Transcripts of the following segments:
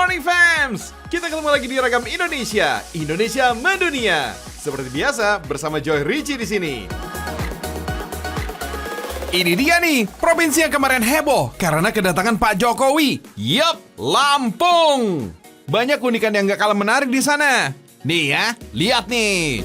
morning fams! Kita ketemu lagi di Ragam Indonesia, Indonesia mendunia. Seperti biasa bersama Joy Richie di sini. Ini dia nih, provinsi yang kemarin heboh karena kedatangan Pak Jokowi. Yup, Lampung. Banyak keunikan yang gak kalah menarik di sana. Nih ya, lihat nih.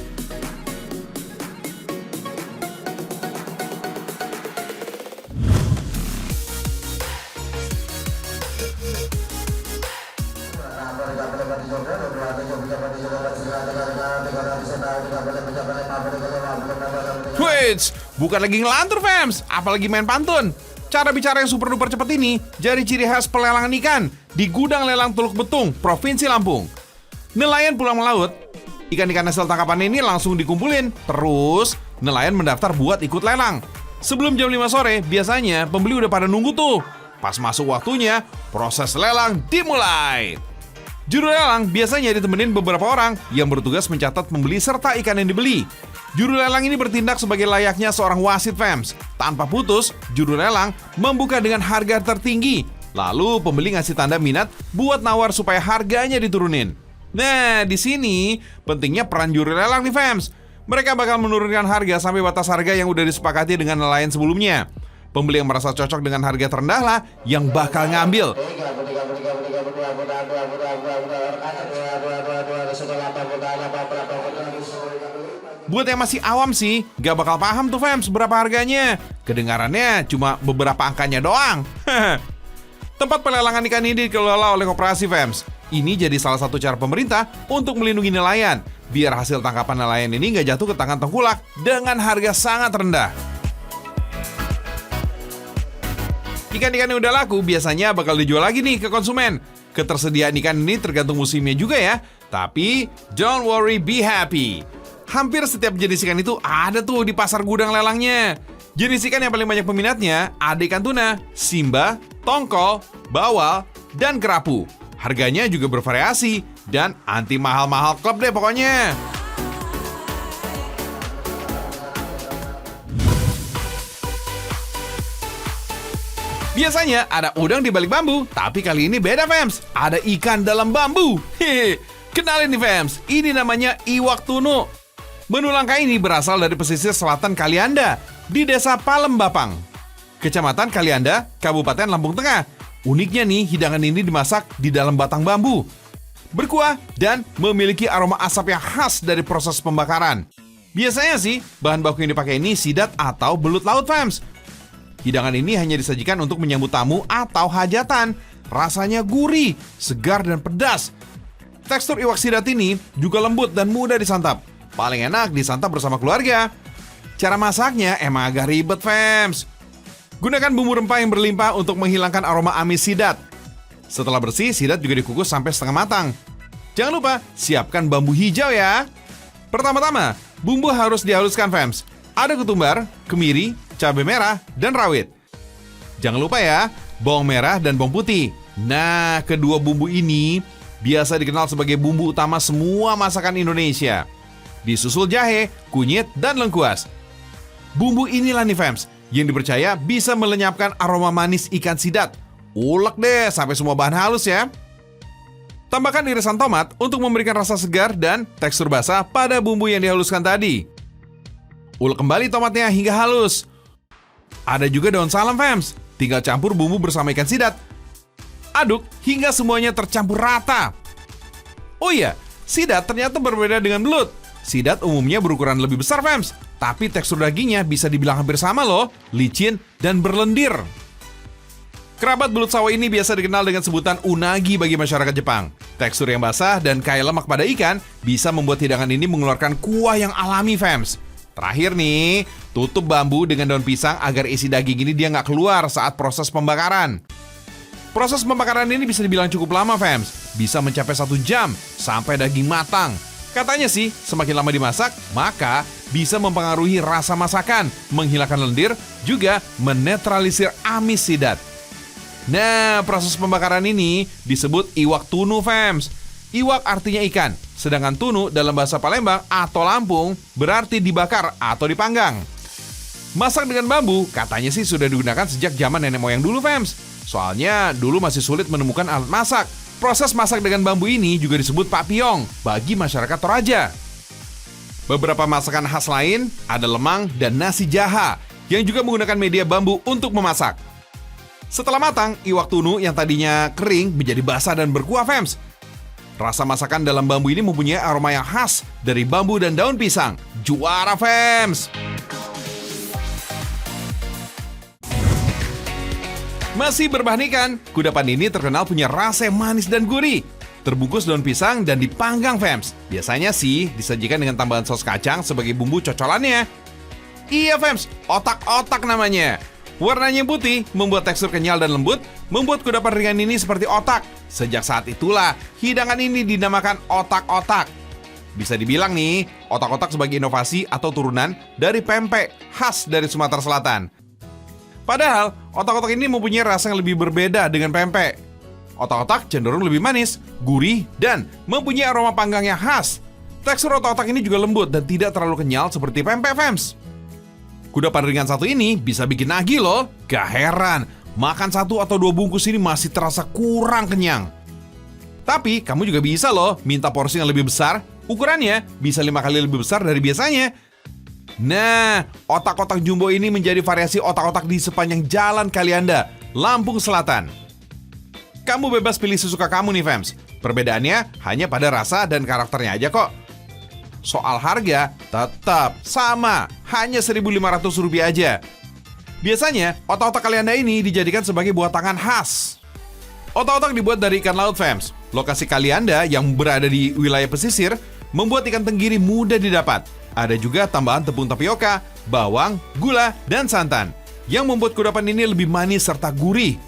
Wits, bukan lagi ngelantur fams, apalagi main pantun. Cara bicara yang super duper cepat ini jadi ciri khas pelelangan ikan di gudang lelang Teluk Betung, Provinsi Lampung. Nelayan pulang melaut, ikan-ikan hasil tangkapan ini langsung dikumpulin. Terus, nelayan mendaftar buat ikut lelang. Sebelum jam 5 sore, biasanya pembeli udah pada nunggu tuh. Pas masuk waktunya, proses lelang dimulai. Juru lelang biasanya ditemenin beberapa orang yang bertugas mencatat pembeli serta ikan yang dibeli. Juru lelang ini bertindak sebagai layaknya seorang wasit fams. Tanpa putus, juru lelang membuka dengan harga tertinggi. Lalu pembeli ngasih tanda minat buat nawar supaya harganya diturunin. Nah, di sini pentingnya peran juru lelang nih fams. Mereka bakal menurunkan harga sampai batas harga yang udah disepakati dengan nelayan sebelumnya. Pembeli yang merasa cocok dengan harga terendah lah yang bakal ngambil. Buat yang masih awam sih, gak bakal paham tuh fams berapa harganya. Kedengarannya cuma beberapa angkanya doang. Tempat pelelangan ikan ini dikelola oleh koperasi fams. Ini jadi salah satu cara pemerintah untuk melindungi nelayan, biar hasil tangkapan nelayan ini gak jatuh ke tangan tengkulak dengan harga sangat rendah. Ikan-ikan yang udah laku biasanya bakal dijual lagi nih ke konsumen. Ketersediaan ikan ini tergantung musimnya juga ya. Tapi, don't worry, be happy. Hampir setiap jenis ikan itu ada tuh di pasar gudang lelangnya. Jenis ikan yang paling banyak peminatnya ada ikan tuna, simba, tongkol, bawal, dan kerapu. Harganya juga bervariasi dan anti mahal-mahal klub deh pokoknya. Biasanya ada udang di balik bambu, tapi kali ini beda fams. Ada ikan dalam bambu. Hehe. Kenalin nih fams, ini namanya iwak tunu. Menu langka ini berasal dari pesisir selatan Kalianda di desa Palembapang, Kecamatan Kalianda, Kabupaten Lampung Tengah. Uniknya nih, hidangan ini dimasak di dalam batang bambu, berkuah dan memiliki aroma asap yang khas dari proses pembakaran. Biasanya sih, bahan baku yang dipakai ini sidat atau belut laut fams. Hidangan ini hanya disajikan untuk menyambut tamu atau hajatan. Rasanya gurih, segar dan pedas. Tekstur iwak sidat ini juga lembut dan mudah disantap. Paling enak disantap bersama keluarga. Cara masaknya emang agak ribet fams. Gunakan bumbu rempah yang berlimpah untuk menghilangkan aroma amis sidat. Setelah bersih, sidat juga dikukus sampai setengah matang. Jangan lupa siapkan bambu hijau ya. Pertama-tama, bumbu harus dihaluskan fams. Ada ketumbar, kemiri, cabai merah, dan rawit. Jangan lupa ya, bawang merah dan bawang putih. Nah, kedua bumbu ini biasa dikenal sebagai bumbu utama semua masakan Indonesia. Disusul jahe, kunyit, dan lengkuas. Bumbu inilah nih fams yang dipercaya bisa melenyapkan aroma manis ikan sidat. Ulek deh sampai semua bahan halus ya. Tambahkan irisan tomat untuk memberikan rasa segar dan tekstur basah pada bumbu yang dihaluskan tadi. Ulek kembali tomatnya hingga halus. Ada juga daun salam fams. Tinggal campur bumbu bersama ikan sidat. Aduk hingga semuanya tercampur rata. Oh iya, sidat ternyata berbeda dengan belut. Sidat umumnya berukuran lebih besar fams, tapi tekstur dagingnya bisa dibilang hampir sama loh, licin dan berlendir. Kerabat belut sawah ini biasa dikenal dengan sebutan unagi bagi masyarakat Jepang. Tekstur yang basah dan kaya lemak pada ikan bisa membuat hidangan ini mengeluarkan kuah yang alami fams. Terakhir nih, tutup bambu dengan daun pisang agar isi daging ini dia nggak keluar saat proses pembakaran. Proses pembakaran ini bisa dibilang cukup lama fams, bisa mencapai 1 jam sampai daging matang. Katanya sih, semakin lama dimasak, maka bisa mempengaruhi rasa masakan, menghilangkan lendir, juga menetralisir amis sidat. Nah, proses pembakaran ini disebut iwak tunu fams. Iwak artinya ikan, sedangkan tunu dalam bahasa Palembang atau Lampung berarti dibakar atau dipanggang. Masak dengan bambu katanya sih sudah digunakan sejak zaman nenek moyang dulu fams. Soalnya dulu masih sulit menemukan alat masak. Proses masak dengan bambu ini juga disebut papyong bagi masyarakat Toraja. Beberapa masakan khas lain ada lemang dan nasi jaha yang juga menggunakan media bambu untuk memasak. Setelah matang, iwak tunu yang tadinya kering menjadi basah dan berkuah, fams. Rasa masakan dalam bambu ini mempunyai aroma yang khas dari bambu dan daun pisang. Juara, fams! Masih berbahan ikan, kudapan ini terkenal punya rasa yang manis dan gurih. Terbungkus daun pisang dan dipanggang, fams. Biasanya sih disajikan dengan tambahan saus kacang sebagai bumbu cocolannya. Iya, fams, otak-otak namanya. Warnanya putih, membuat tekstur kenyal dan lembut, membuat kudapan ringan ini seperti otak. Sejak saat itulah, hidangan ini dinamakan otak-otak. Bisa dibilang nih, otak-otak sebagai inovasi atau turunan dari pempek khas dari Sumatera Selatan. Padahal, otak-otak ini mempunyai rasa yang lebih berbeda dengan pempek. Otak-otak cenderung lebih manis, gurih, dan mempunyai aroma panggang yang khas. Tekstur otak-otak ini juga lembut dan tidak terlalu kenyal seperti pempek, fams. Kudapan ringan satu ini bisa bikin nagih loh. Gak heran, makan 1 atau 2 bungkus ini masih terasa kurang kenyang. Tapi, kamu juga bisa loh minta porsi yang lebih besar. Ukurannya bisa 5 kali lebih besar dari biasanya. Nah, otak-otak jumbo ini menjadi variasi otak-otak di sepanjang Jalan Kalianda, Lampung Selatan. Kamu bebas pilih sesuka kamu nih, fams. Perbedaannya hanya pada rasa dan karakternya aja kok. Soal harga, tetap sama, hanya Rp1.500 aja. Biasanya, otak-otak Kalianda ini dijadikan sebagai buah tangan khas. Otak-otak dibuat dari ikan laut, fams. Lokasi Kalianda yang berada di wilayah pesisir membuat ikan tenggiri mudah didapat. Ada juga tambahan tepung tapioka, bawang, gula, dan santan yang membuat kudapan ini lebih manis serta gurih.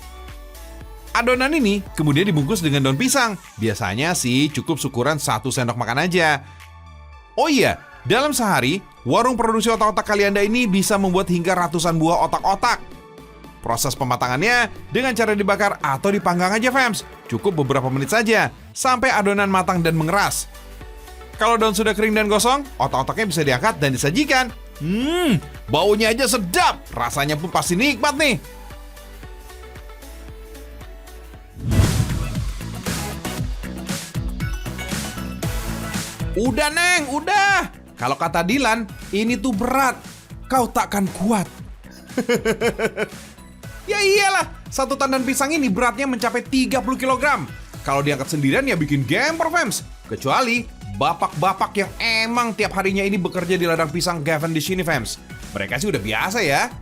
Adonan ini kemudian dibungkus dengan daun pisang. Biasanya sih cukup ukuran 1 sendok makan aja. Oh iya, dalam sehari, warung produksi otak-otak Kalianda ini bisa membuat hingga ratusan buah otak-otak. Proses pematangannya dengan cara dibakar atau dipanggang aja, fams. Cukup beberapa menit saja, sampai adonan matang dan mengeras. Kalau daun sudah kering dan gosong, otak-otaknya bisa diangkat dan disajikan. Baunya aja sedap, rasanya pun pasti nikmat nih. Udah, Neng, udah. Kalau kata Dilan, ini tuh berat. Kau takkan kuat. Ya iyalah, satu tandan pisang ini beratnya mencapai 30 kg. Kalau diangkat sendirian ya bikin gemper, fams. Kecuali bapak-bapak yang emang tiap harinya ini bekerja di ladang pisang Cavendish ini, fams. Mereka sih udah biasa ya.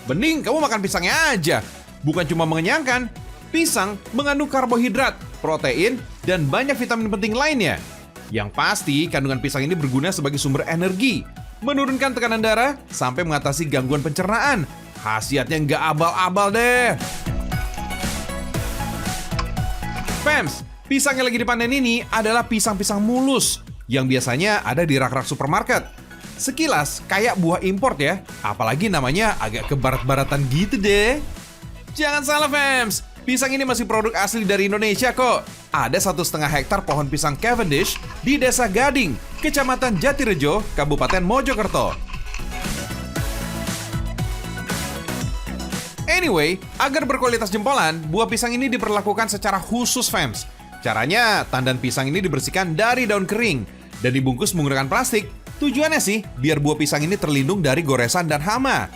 Bening kamu makan pisangnya aja. Bukan cuma mengenyangkan, pisang mengandung karbohidrat, protein, dan banyak vitamin penting lainnya. Yang pasti, kandungan pisang ini berguna sebagai sumber energi, menurunkan tekanan darah, sampai mengatasi gangguan pencernaan. Khasiatnya nggak abal-abal deh. Fams, pisang yang lagi dipanen ini adalah pisang-pisang mulus yang biasanya ada di rak-rak supermarket. Sekilas kayak buah import ya, apalagi namanya agak kebarat-baratan gitu deh. Jangan salah, fams, pisang ini masih produk asli dari Indonesia kok. Ada 1,5 hektar pohon pisang Cavendish di Desa Gading, Kecamatan Jatirejo, Kabupaten Mojokerto. Anyway, agar berkualitas jempolan, buah pisang ini diperlakukan secara khusus, fams. Caranya, tandan pisang ini dibersihkan dari daun kering dan dibungkus menggunakan plastik. Tujuannya sih, biar buah pisang ini terlindung dari goresan dan hama.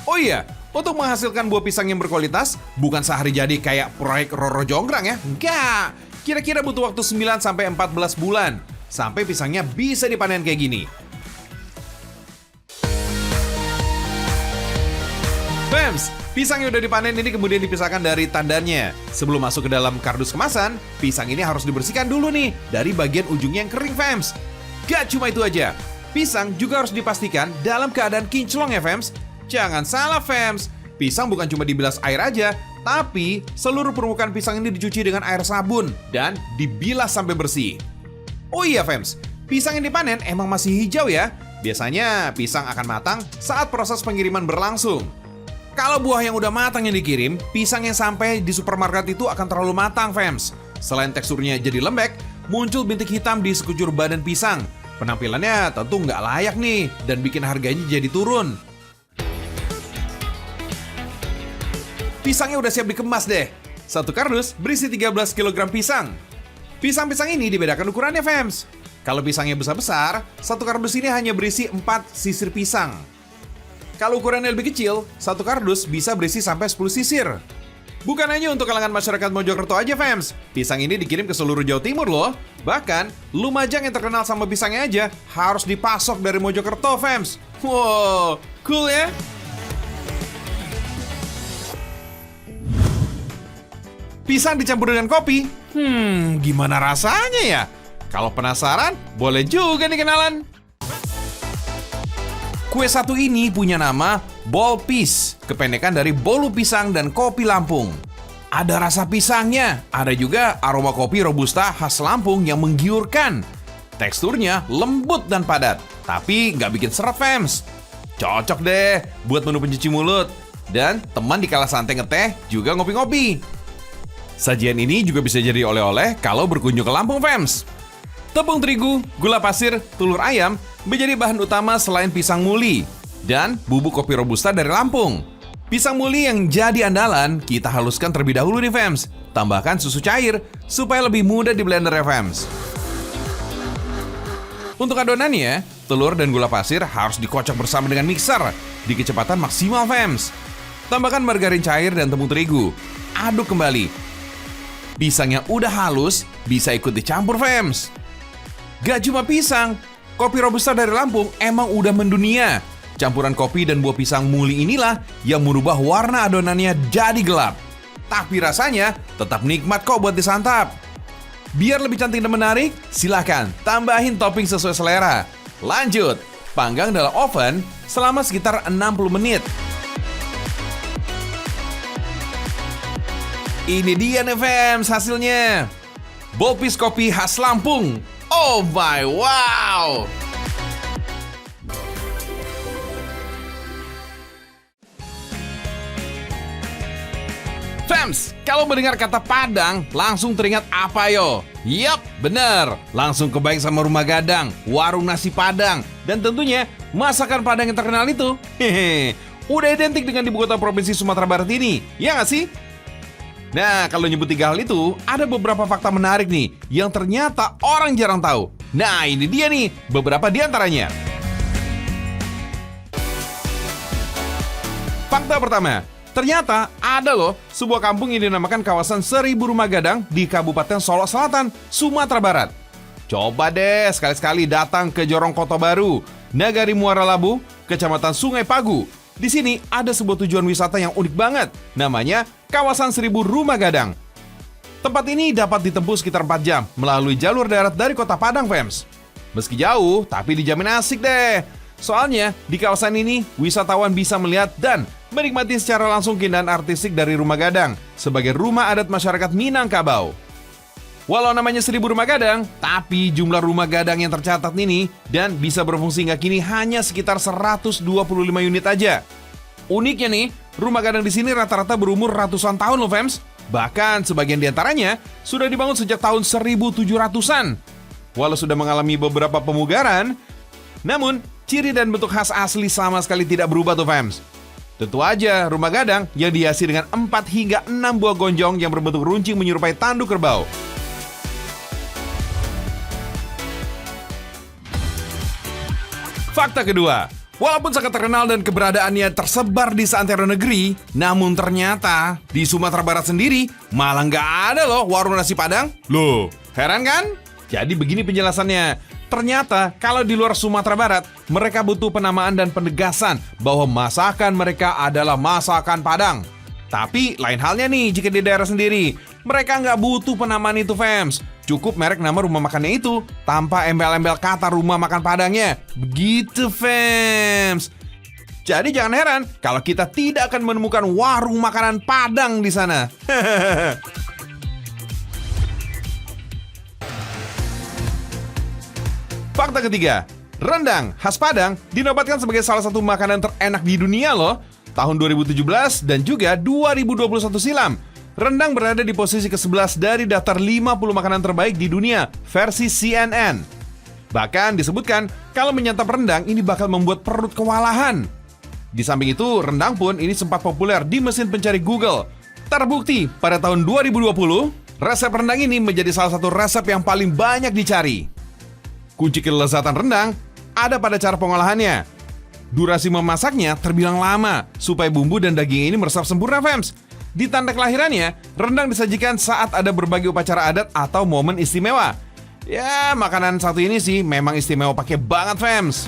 Oh iya, untuk menghasilkan buah pisang yang berkualitas, bukan sehari jadi kayak proyek Roro Jonggrang ya. Enggak, kira-kira butuh waktu 9-14 bulan, sampai pisangnya bisa dipanen kayak gini. Fams, pisang yang udah dipanen ini kemudian dipisahkan dari tandannya. Sebelum masuk ke dalam kardus kemasan, pisang ini harus dibersihkan dulu nih dari bagian ujungnya yang kering, fams. Gak cuma itu aja, pisang juga harus dipastikan dalam keadaan kinclong ya, fams. Jangan salah, fams, pisang bukan cuma dibilas air aja, tapi seluruh permukaan pisang ini dicuci dengan air sabun dan dibilas sampai bersih. Oh iya, fams, pisang yang dipanen emang masih hijau ya. Biasanya pisang akan matang saat proses pengiriman berlangsung. Kalau buah yang udah matang yang dikirim, pisang yang sampai di supermarket itu akan terlalu matang, fams. Selain teksturnya jadi lembek, muncul bintik hitam di sekujur badan pisang. Penampilannya tentu nggak layak nih, dan bikin harganya jadi turun. Pisangnya udah siap dikemas deh. Satu kardus berisi 13 kg pisang. Pisang-pisang ini dibedakan ukurannya, fams. Kalau pisangnya besar-besar, satu kardus ini hanya berisi 4 sisir pisang. Kalau ukurannya lebih kecil, satu kardus bisa berisi sampai 10 sisir. Bukan hanya untuk kalangan masyarakat Mojokerto aja, fams. Pisang ini dikirim ke seluruh Jawa Timur loh. Bahkan, Lumajang yang terkenal sama pisangnya aja harus dipasok dari Mojokerto, fams. Wow, cool ya? Pisang dicampur dengan kopi. Gimana rasanya ya? Kalau penasaran, boleh juga nih kenalan. Kue satu ini punya nama Bolpis, kependekan dari bolu pisang dan kopi Lampung. Ada rasa pisangnya, ada juga aroma kopi Robusta khas Lampung yang menggiurkan. Teksturnya lembut dan padat, tapi nggak bikin seret, fams. Cocok deh buat menu pencuci mulut. Dan teman di kala santai ngeteh juga ngopi-ngopi. Sajian ini juga bisa jadi oleh-oleh kalau berkunjung ke Lampung, fams. Tepung terigu, gula pasir, telur ayam menjadi bahan utama selain pisang muli dan bubuk kopi Robusta dari Lampung. Pisang muli yang jadi andalan kita haluskan terlebih dahulu nih, fams. Tambahkan susu cair supaya lebih mudah di blender ya, fams. Untuk adonannya, telur dan gula pasir harus dikocok bersama dengan mixer di kecepatan maksimal, fams. Tambahkan margarin cair dan tepung terigu. Aduk kembali. Pisangnya udah halus, bisa ikut dicampur, fams. Gak cuma pisang, kopi Robusta dari Lampung emang udah mendunia. Campuran kopi dan buah pisang muli inilah yang merubah warna adonannya jadi gelap. Tapi rasanya tetap nikmat kok buat disantap. Biar lebih cantik dan menarik, silahkan tambahin topping sesuai selera. Lanjut, panggang dalam oven selama sekitar 60 menit. Ini dia nih, fams, hasilnya. Bolpis kopi khas Lampung. Oh my wow! Fams, kalau mendengar kata Padang, langsung teringat apa yo? Yap, bener. Langsung kebayang sama rumah gadang, warung nasi Padang, dan tentunya masakan Padang yang terkenal itu. Hehe, udah identik dengan ibu kota provinsi Sumatera Barat ini, ya nggak sih? Nah, kalau nyebut 3 hal itu, ada beberapa fakta menarik nih yang ternyata orang jarang tahu. Nah, ini dia nih beberapa di antaranya. Fakta pertama, ternyata ada loh sebuah kampung yang dinamakan kawasan 1000 Rumah Gadang di Kabupaten Solok Selatan, Sumatera Barat. Coba deh sekali-sekali datang ke Jorong Kota Baru, Nagari Muara Labu, Kecamatan Sungai Pagu. Di sini ada sebuah tujuan wisata yang unik banget, namanya Kawasan 1000 Rumah Gadang. Tempat ini dapat ditempuh sekitar 4 jam melalui jalur darat dari kota Padang, fams. Meski jauh, tapi dijamin asik deh. Soalnya, di kawasan ini, wisatawan bisa melihat dan menikmati secara langsung keindahan artistik dari Rumah Gadang sebagai rumah adat masyarakat Minangkabau. Walau namanya 1000 Rumah Gadang, tapi jumlah rumah gadang yang tercatat ini dan bisa berfungsi hingga kini hanya sekitar 125 unit aja. Uniknya nih, rumah gadang di sini rata-rata berumur ratusan tahun loh, fams. Bahkan sebagian diantaranya sudah dibangun sejak tahun 1700-an. Walau sudah mengalami beberapa pemugaran, namun ciri dan bentuk khas asli sama sekali tidak berubah tuh, fams. Tentu aja rumah gadang yang dihiasi dengan 4 hingga 6 buah gonjong yang berbentuk runcing menyerupai tanduk kerbau. Fakta kedua, walaupun sangat terkenal dan keberadaannya tersebar di seantero negeri, namun ternyata di Sumatera Barat sendiri malah nggak ada loh warung nasi Padang. Loh, heran kan? Jadi begini penjelasannya. Ternyata kalau di luar Sumatera Barat, mereka butuh penamaan dan penegasan bahwa masakan mereka adalah masakan Padang. Tapi lain halnya nih jika di daerah sendiri, mereka nggak butuh penamaan itu, fams. Cukup merek nama rumah makannya itu tanpa embel-embel kata rumah makan Padangnya. Begitu, fams. Jadi jangan heran kalau kita tidak akan menemukan warung makanan Padang di sana. Fakta ketiga, rendang khas Padang dinobatkan sebagai salah satu makanan terenak di dunia loh. Tahun 2017 dan juga 2021 silam, rendang berada di posisi ke-11 dari daftar 50 makanan terbaik di dunia versi CNN. Bahkan disebutkan kalau menyantap rendang ini bakal membuat perut kewalahan. Di samping itu, rendang pun ini sempat populer di mesin pencari Google. Terbukti pada tahun 2020, resep rendang ini menjadi salah satu resep yang paling banyak dicari. Kunci kelezatan rendang ada pada cara pengolahannya. Durasi memasaknya terbilang lama supaya bumbu dan daging ini meresap sempurna, fams. Di tanda kelahirannya, rendang disajikan saat ada berbagai upacara adat atau momen istimewa. Ya, makanan satu ini sih memang istimewa pakai banget, fams.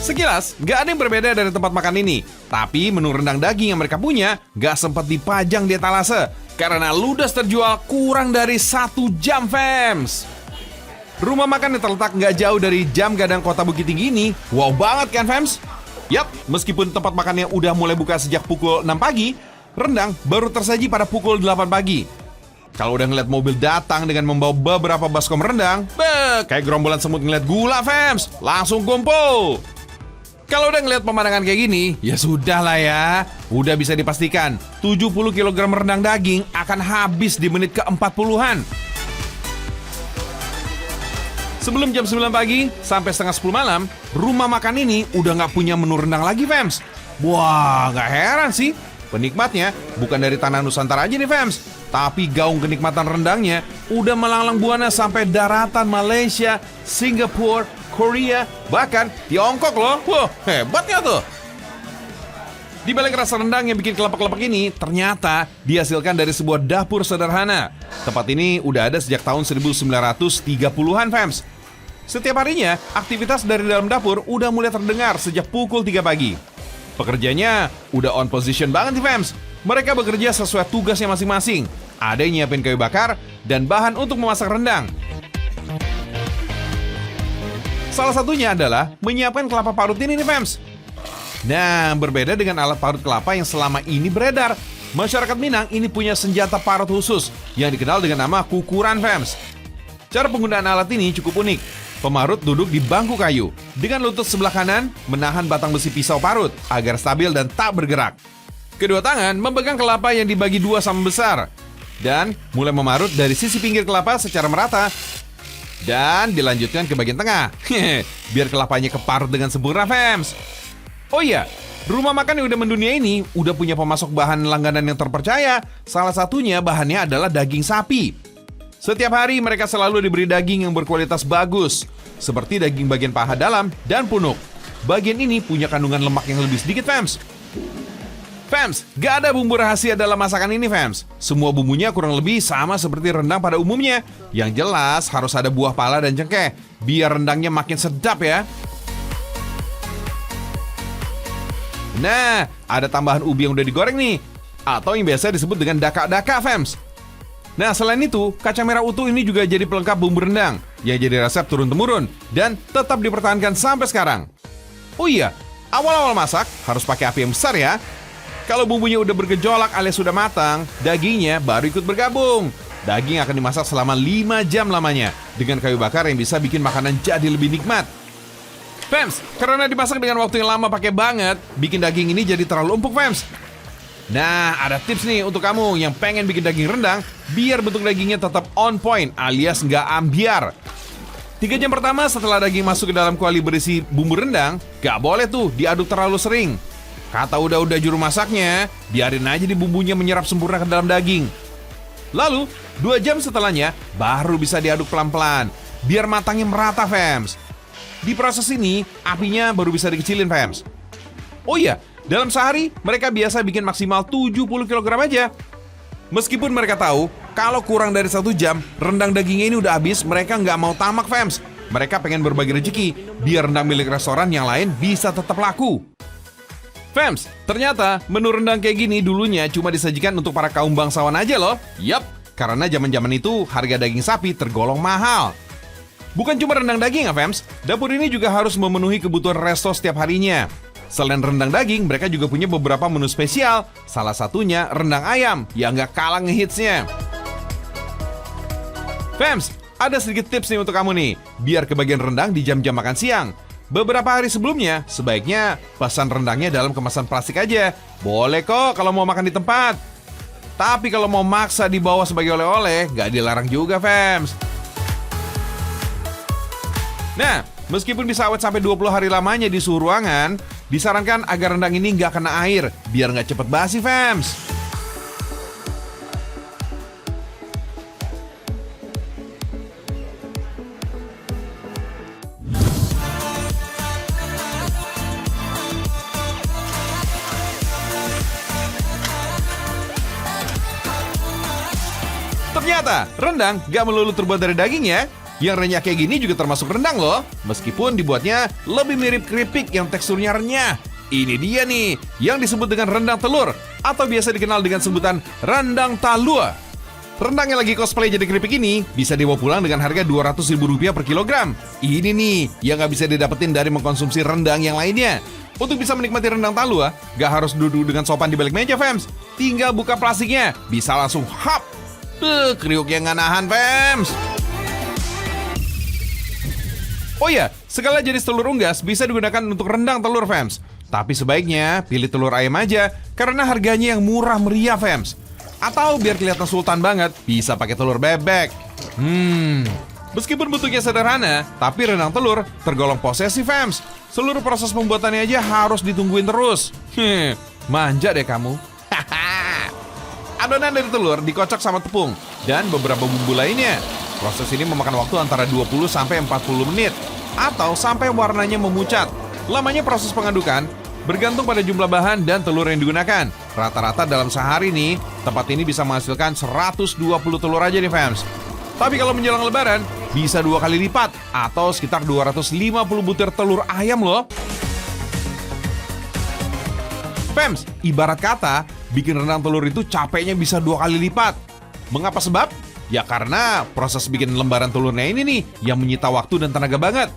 Sekilas, nggak ada yang berbeda dari tempat makan ini. Tapi menu rendang daging yang mereka punya nggak sempat dipajang di etalase karena ludes terjual kurang dari 1 jam, fams. Rumah makan yang terletak nggak jauh dari Jam Gadang Kota Bukit Tinggi ini, wow banget kan, fams? Yap, meskipun tempat makannya udah mulai buka sejak pukul 6 pagi, rendang baru tersaji pada pukul 8 pagi. Kalau udah ngeliat mobil datang dengan membawa beberapa baskom rendang, kayak gerombolan semut ngeliat gula, fams. Langsung kumpul. Kalau udah ngeliat pemandangan kayak gini, ya sudah lah ya. Udah bisa dipastikan, 70 kg rendang daging akan habis di menit ke-40-an. Sebelum jam 9 pagi sampai setengah 10 malam, rumah makan ini udah nggak punya menu rendang lagi, fams. Wah, nggak heran sih. Penikmatnya bukan dari tanah Nusantara aja nih, fams. Tapi gaung kenikmatan rendangnya udah melanglang buana sampai daratan Malaysia, Singapura, Korea, bahkan Tiongkok loh. Wah, hebatnya tuh. Di balik rasa rendang yang bikin kelepek-kelepek ini, ternyata dihasilkan dari sebuah dapur sederhana. Tempat ini udah ada sejak tahun 1930-an, fams. Setiap harinya, aktivitas dari dalam dapur udah mulai terdengar sejak pukul 3 pagi. Pekerjanya udah on position banget nih, fams. Mereka bekerja sesuai tugasnya masing-masing. Ada yang nyiapin kayu bakar dan bahan untuk memasak rendang. Salah satunya adalah menyiapkan kelapa parut ini nih, fams. Nah, berbeda dengan alat parut kelapa yang selama ini beredar, masyarakat Minang ini punya senjata parut khusus yang dikenal dengan nama kukuran, fams. Cara penggunaan alat ini cukup unik. Pemarut duduk di bangku kayu dengan lutut sebelah kanan menahan batang besi pisau parut agar stabil dan tak bergerak. Kedua tangan memegang kelapa yang dibagi dua sama besar dan mulai memarut dari sisi pinggir kelapa secara merata dan dilanjutkan ke bagian tengah. Biar kelapanya keparut dengan sempurna, fams. Oh iya, rumah makan yang udah mendunia ini udah punya pemasok bahan langganan yang terpercaya. Salah satunya bahannya adalah daging sapi. Setiap hari mereka selalu diberi daging yang berkualitas bagus, seperti daging bagian paha dalam dan punuk. Bagian ini punya kandungan lemak yang lebih sedikit, fams. Fams, gak ada bumbu rahasia dalam masakan ini, fams. Semua bumbunya kurang lebih sama seperti rendang pada umumnya. Yang jelas harus ada buah pala dan cengkeh, biar rendangnya makin sedap ya. Nah, ada tambahan ubi yang udah digoreng nih, atau yang biasa disebut dengan daka-daka, fams. Nah, selain itu, kacang merah utuh ini juga jadi pelengkap bumbu rendang yang jadi resep turun-temurun dan tetap dipertahankan sampai sekarang. Oh iya, awal-awal masak harus pakai api yang besar ya. Kalau bumbunya udah bergejolak alias sudah matang, dagingnya baru ikut bergabung. Daging akan dimasak selama 5 jam lamanya dengan kayu bakar yang bisa bikin makanan jadi lebih nikmat. Fams, karena dimasak dengan waktu yang lama pakai banget, bikin daging ini jadi terlalu empuk, fams. Nah, ada tips nih untuk kamu yang pengen bikin daging rendang biar bentuk dagingnya tetap on point alias nggak ambiar. 3 jam pertama setelah daging masuk ke dalam kuali berisi bumbu rendang, nggak boleh tuh diaduk terlalu sering. Kata udah juru masaknya, biarin aja di bumbunya menyerap sempurna ke dalam daging. Lalu, 2 jam setelahnya baru bisa diaduk pelan-pelan biar matangnya merata, fams. Di proses ini, apinya baru bisa dikecilin, fams. Oh iya, dalam sehari, mereka biasa bikin maksimal 70 kg aja. Meskipun mereka tahu, kalau kurang dari 1 jam, rendang dagingnya ini udah habis, mereka nggak mau tamak, fams. Mereka pengen berbagi rezeki, biar rendang milik restoran yang lain bisa tetap laku. Fams, ternyata menu rendang kayak gini dulunya cuma disajikan untuk para kaum bangsawan aja loh. Yap, karena zaman-zaman itu harga daging sapi tergolong mahal. Bukan cuma rendang daging ya, fams. Dapur ini juga harus memenuhi kebutuhan resto setiap harinya. Selain rendang daging, mereka juga punya beberapa menu spesial. Salah satunya rendang ayam yang gak kalah ngehitsnya. Fams, ada sedikit tips nih untuk kamu nih, biar kebagian rendang di jam-jam makan siang. Beberapa hari sebelumnya, sebaiknya pesan rendangnya dalam kemasan plastik aja. Boleh kok kalau mau makan di tempat. Tapi kalau mau maksa dibawa sebagai oleh-oleh, gak dilarang juga, fams. Nah, Meskipun bisa awet sampai 20 hari lamanya di suhu ruangan, disarankan agar rendang ini nggak kena air, biar nggak cepet basi, fams. Ternyata, rendang gak melulu terbuat dari daging ya. Yang renyah kayak gini juga termasuk rendang loh. Meskipun dibuatnya lebih mirip keripik yang teksturnya renyah. Ini dia nih, yang disebut dengan rendang telur, atau biasa dikenal dengan sebutan rendang talua. Rendang yang lagi cosplay jadi keripik ini bisa dibawa pulang dengan harga Rp200.000 per kilogram. Ini nih, yang gak bisa didapetin dari mengkonsumsi rendang yang lainnya. Untuk bisa menikmati rendang talua, gak harus duduk dengan sopan di balik meja, fams. Tinggal buka plastiknya, bisa langsung hap. Kriuk yang gak nahan, fams. Oh ya, segala jenis telur unggas bisa digunakan untuk rendang telur, fams. Tapi sebaiknya pilih telur ayam aja, karena harganya yang murah meriah, fams. Atau biar kelihatan sultan banget, bisa pakai telur bebek. Meskipun bentuknya sederhana, tapi rendang telur tergolong posesif, fams. Seluruh proses pembuatannya aja harus ditungguin terus. Manja deh kamu. Adonan dari telur dikocok sama tepung dan beberapa bumbu lainnya. Proses ini memakan waktu antara 20 sampai 40 menit atau sampai warnanya memucat. Lamanya proses pengadukan bergantung pada jumlah bahan dan telur yang digunakan. Rata-rata dalam sehari nih, tempat ini bisa menghasilkan 120 telur aja nih, fams. Tapi kalau menjelang lebaran, bisa 2 kali lipat atau sekitar 250 butir telur ayam loh. Fams, ibarat kata, bikin rendang telur itu capeknya bisa 2 kali lipat. Mengapa sebab? Ya karena proses bikin lembaran telurnya ini nih yang menyita waktu dan tenaga banget.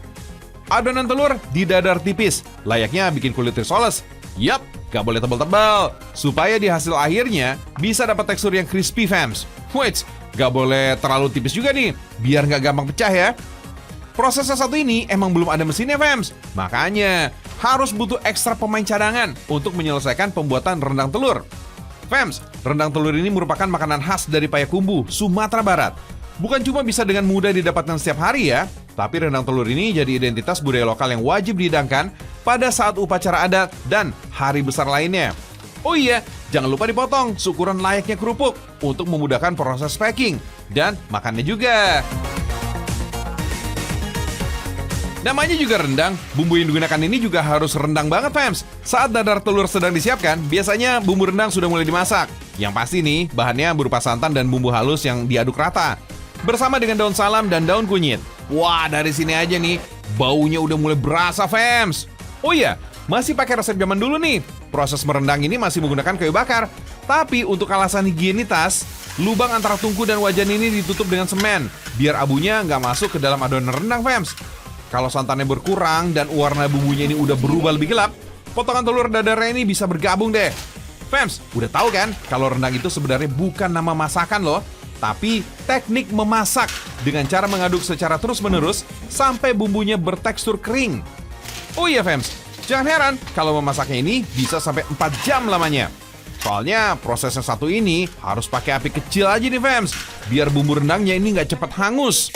Adonan telur didadar tipis, layaknya bikin kulit risoles. Yap, gak boleh tebal-tebal, supaya di hasil akhirnya bisa dapat tekstur yang crispy, fams. Wait, gak boleh terlalu tipis juga nih, biar gak gampang pecah ya. Prosesnya satu ini emang belum ada mesinnya, fams. Makanya harus butuh ekstra pemain cadangan untuk menyelesaikan pembuatan rendang telur. Fams, rendang telur ini merupakan makanan khas dari Payakumbuh, Sumatera Barat. Bukan cuma bisa dengan mudah didapatkan setiap hari ya, tapi rendang telur ini jadi identitas budaya lokal yang wajib dihidangkan pada saat upacara adat dan hari besar lainnya. Oh iya, jangan lupa dipotong seukuran layaknya kerupuk untuk memudahkan proses packing dan makannya juga. Namanya juga rendang, bumbu yang digunakan ini juga harus rendang banget, fams. Saat dadar telur sedang disiapkan, biasanya bumbu rendang sudah mulai dimasak. Yang pasti nih, bahannya berupa santan dan bumbu halus yang diaduk rata. Bersama dengan daun salam dan daun kunyit. Wah, dari sini aja nih, baunya udah mulai berasa, fams. Oh iya, masih pakai resep zaman dulu nih. Proses merendang ini masih menggunakan kayu bakar. Tapi untuk alasan higienitas, lubang antara tungku dan wajan ini ditutup dengan semen, biar abunya nggak masuk ke dalam adonan rendang, fams. Kalau santannya berkurang dan warna bumbunya ini udah berubah lebih gelap, potongan telur dadarnya ini bisa bergabung deh. Fams, udah tahu kan kalau rendang itu sebenarnya bukan nama masakan loh, tapi teknik memasak dengan cara mengaduk secara terus-menerus sampai bumbunya bertekstur kering. Oh iya, fams, jangan heran kalau memasaknya ini bisa sampai 4 jam lamanya. Soalnya proses yang satu ini harus pakai api kecil aja nih, fams, biar bumbu rendangnya ini nggak cepat hangus.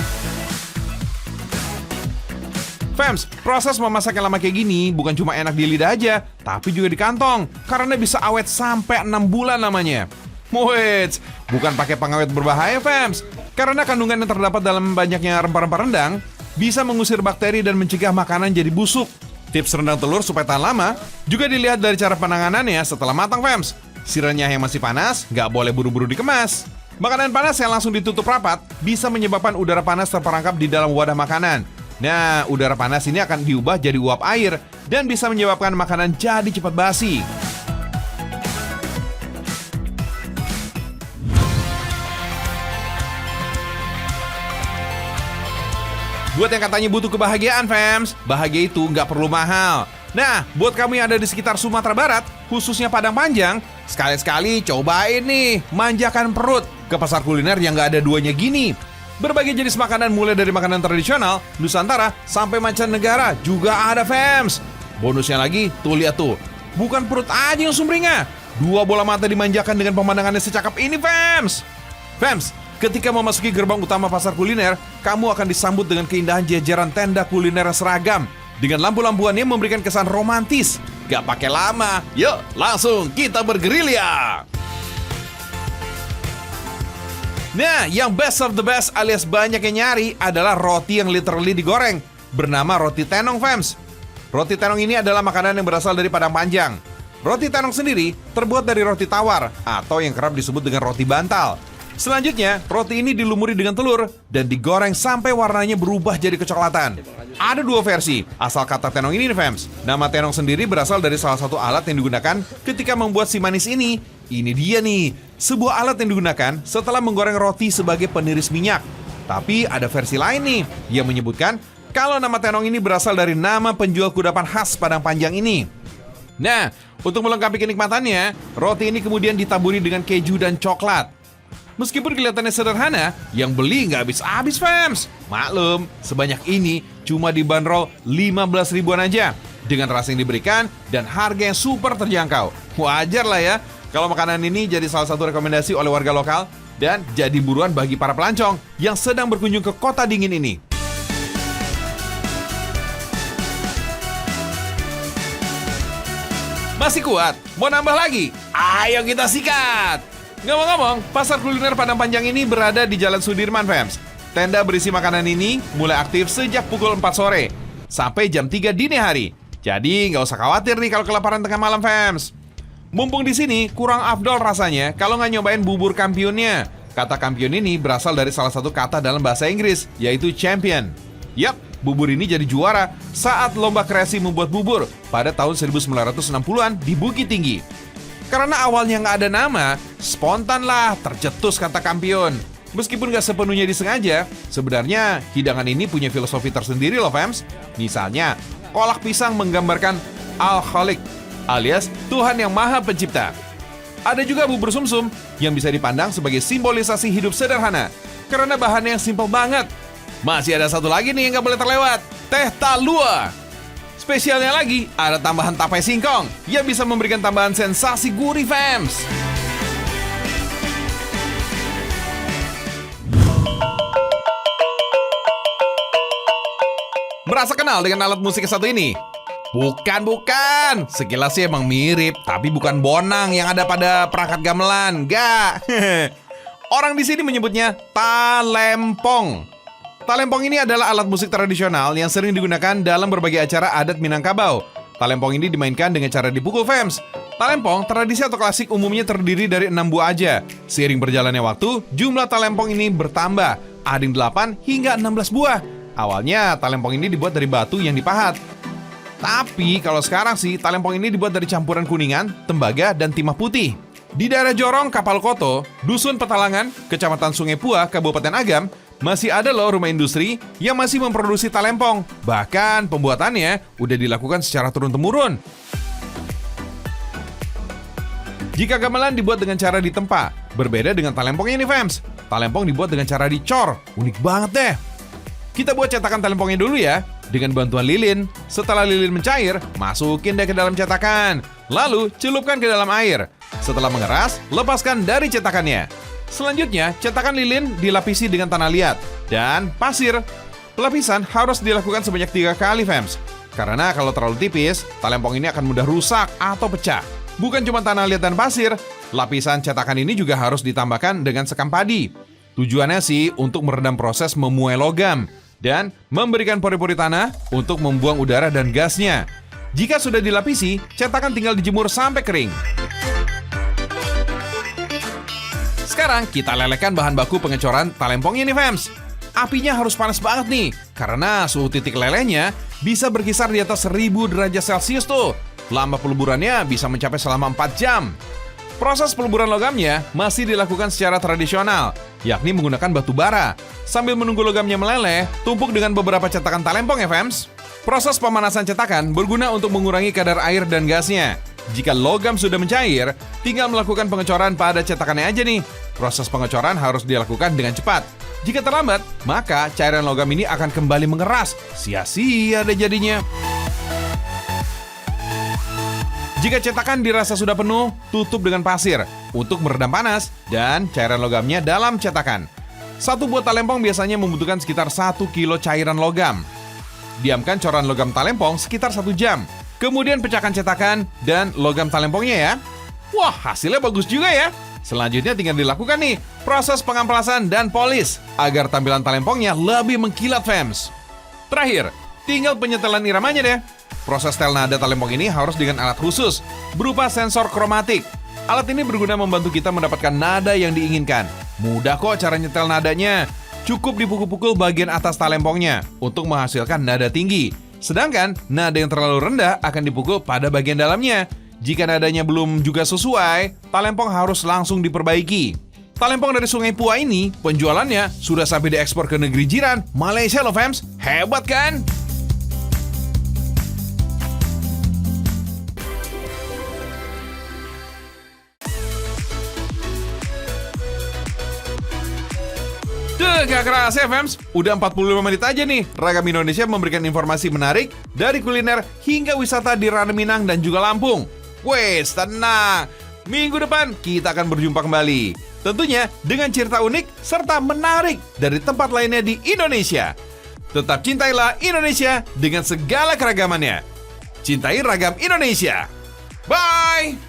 Fams, proses memasak yang lama kayak gini bukan cuma enak di lidah aja, tapi juga di kantong, karena bisa awet sampai 6 bulan lamanya. Wait, bukan pakai pengawet berbahaya, fams, karena kandungan yang terdapat dalam banyaknya rempah-rempah rendang bisa mengusir bakteri dan mencegah makanan jadi busuk. Tips rendang telur supaya tahan lama juga dilihat dari cara penanganannya setelah matang, fams. Si renyah yang masih panas nggak boleh buru-buru dikemas. Makanan panas yang langsung ditutup rapat bisa menyebabkan udara panas terperangkap di dalam wadah makanan. Nah, udara panas ini akan diubah jadi uap air dan bisa menyebabkan makanan jadi cepat basi. Buat yang katanya butuh kebahagiaan, fams, bahagia itu nggak perlu mahal. Nah, buat kamu yang ada di sekitar Sumatera Barat, khususnya Padang Panjang, sekali-sekali cobain nih, manjakan perut ke pasar kuliner yang nggak ada duanya gini. Berbagai jenis makanan mulai dari makanan tradisional, Nusantara, sampai mancanegara juga ada, fams. Bonusnya lagi, tuh lihat tuh, bukan perut aja yang sumringah, 2 bola mata dimanjakan dengan pemandangannya secakap ini, fams. Fams, Ketika memasuki gerbang utama pasar kuliner, kamu akan disambut dengan keindahan jajaran tenda kuliner yang seragam. Dengan lampu-lampuannya memberikan kesan romantis. Gak pakai lama, yuk langsung kita bergerilya. Nah, yang best of the best alias banyak yang nyari adalah roti yang literally digoreng, bernama roti tenong fams. Roti tenong ini adalah makanan yang berasal dari Padang Panjang. Roti tenong sendiri terbuat dari roti tawar atau yang kerap disebut dengan roti bantal. Selanjutnya, roti ini dilumuri dengan telur dan digoreng sampai warnanya berubah jadi kecoklatan. Ada dua versi asal kata tenong ini nih fams. Nama tenong sendiri berasal dari salah satu alat yang digunakan ketika membuat si manis ini. Ini dia nih, sebuah alat yang digunakan setelah menggoreng roti sebagai peniris minyak. Tapi ada versi lain nih yang menyebutkan kalau nama tenong ini berasal dari nama penjual kudapan khas Padang Panjang ini. Nah, untuk melengkapi kenikmatannya, roti ini kemudian ditaburi dengan keju dan coklat. Meskipun kelihatannya sederhana, yang beli nggak habis-habis fams. Maklum, sebanyak ini cuma dibanderol 15 ribuan aja. Dengan rasa yang diberikan dan harga yang super terjangkau. Wajar lah ya, kalau makanan ini jadi salah satu rekomendasi oleh warga lokal dan jadi buruan bagi para pelancong yang sedang berkunjung ke kota dingin ini. Masih kuat? Mau nambah lagi? Ayo kita sikat! Ngomong-ngomong, pasar kuliner Padang Panjang ini berada di Jalan Sudirman, fams. Tenda berisi makanan ini mulai aktif sejak pukul 4 sore sampai jam 3 dini hari. Jadi nggak usah khawatir nih kalau kelaparan tengah malam, fams. Mumpung di sini kurang afdol rasanya kalau nggak nyobain bubur kampionnya. Kata kampion ini berasal dari salah satu kata dalam bahasa Inggris, yaitu champion. Yap, bubur ini jadi juara saat lomba kreasi membuat bubur pada tahun 1960-an di Bukit Tinggi. Karena awalnya nggak ada nama, spontan lah tercetus kata kampion. Meskipun nggak sepenuhnya disengaja, sebenarnya hidangan ini punya filosofi tersendiri loh fams. Misalnya, kolak pisang menggambarkan Al-Khaliq alias Tuhan yang Maha Pencipta. Ada juga bubur sumsum yang bisa dipandang sebagai simbolisasi hidup sederhana karena bahannya yang simpel banget. Masih ada satu lagi nih yang nggak boleh terlewat, teh talua. Spesialnya lagi, ada tambahan tapai singkong yang bisa memberikan tambahan sensasi gurih, fams. Merasa kenal dengan alat musik satu ini? Bukan. Sekilas sih emang mirip, tapi bukan bonang yang ada pada perangkat gamelan. Enggak. Orang di sini menyebutnya talempong. Talempong ini adalah alat musik tradisional yang sering digunakan dalam berbagai acara adat Minangkabau. Talempong ini dimainkan dengan cara dipukul, fams. Talempong, tradisi atau klasik umumnya terdiri dari 6 buah aja. Seiring berjalannya waktu, jumlah talempong ini bertambah. Ada yang 8 hingga 16 buah. Awalnya, talempong ini dibuat dari batu yang dipahat. Tapi kalau sekarang sih, talempong ini dibuat dari campuran kuningan, tembaga, dan timah putih. Di daerah Jorong, Kapal-Koto, Dusun Petalangan, Kecamatan Sungai Pua, Kabupaten Agam, masih ada loh rumah industri yang masih memproduksi talempong. Bahkan pembuatannya udah dilakukan secara turun-temurun. Jika gamelan dibuat dengan cara ditempa, berbeda dengan talempong ini, fams. Talempong dibuat dengan cara dicor. Unik banget deh. Kita buat cetakan talempongnya dulu ya, dengan bantuan lilin. Setelah lilin mencair, masukin deh ke dalam cetakan. Lalu celupkan ke dalam air. Setelah mengeras, lepaskan dari cetakannya. Selanjutnya, cetakan lilin dilapisi dengan tanah liat dan pasir. Pelapisan harus dilakukan sebanyak 3 kali, fams. Karena kalau terlalu tipis, talempong ini akan mudah rusak atau pecah. Bukan cuma tanah liat dan pasir, lapisan cetakan ini juga harus ditambahkan dengan sekam padi. Tujuannya sih untuk meredam proses memuai logam dan memberikan pori-pori tanah untuk membuang udara dan gasnya. Jika sudah dilapisi, cetakan tinggal dijemur sampai kering. Sekarang kita lelehkan bahan baku pengecoran talempongnya nih, fams. Apinya harus panas banget nih, karena suhu titik lelehnya bisa berkisar di atas 1000 derajat Celcius tuh. Lama peluburannya bisa mencapai selama 4 jam. Proses peluburan logamnya masih dilakukan secara tradisional, yakni menggunakan batu bara. Sambil menunggu logamnya meleleh, tumpuk dengan beberapa cetakan talempong ya, fams. Proses pemanasan cetakan berguna untuk mengurangi kadar air dan gasnya. Jika logam sudah mencair, tinggal melakukan pengecoran pada cetakannya aja nih. Proses pengecoran harus dilakukan dengan cepat. Jika terlambat, maka cairan logam ini akan kembali mengeras. Sia-sia deh jadinya. Jika cetakan dirasa sudah penuh, tutup dengan pasir untuk meredam panas dan cairan logamnya dalam cetakan. Satu buah talempong biasanya membutuhkan sekitar 1 kilo cairan logam. Diamkan coran logam talempong sekitar 1 jam. Kemudian pecahkan cetakan dan logam talempongnya ya. Wah, hasilnya bagus juga ya. Selanjutnya tinggal dilakukan nih proses pengamplasan dan polis agar tampilan talempongnya lebih mengkilat, fams. Terakhir, tinggal penyetelan iramanya deh. Proses setel nada talempong ini harus dengan alat khusus berupa sensor kromatik. Alat ini berguna membantu kita mendapatkan nada yang diinginkan. Mudah kok cara nyetel nadanya. Cukup dipukul-pukul bagian atas talempongnya untuk menghasilkan nada tinggi. Sedangkan nada yang terlalu rendah akan dipukul pada bagian dalamnya. Jika nadanya belum juga sesuai, talempong harus langsung diperbaiki. Talempong dari Sungai Pua ini, penjualannya sudah sampai diekspor ke negeri jiran, Malaysia loh fams. Hebat kan? Gak kerasa ya fams, udah 45 menit aja nih Ragam Indonesia memberikan informasi menarik dari kuliner hingga wisata di Ranah Minang dan juga Lampung. Wes, tenang, minggu depan kita akan berjumpa kembali. Tentunya dengan cerita unik serta menarik dari tempat lainnya di Indonesia. Tetap cintailah Indonesia dengan segala keragamannya. Cintai Ragam Indonesia. Bye!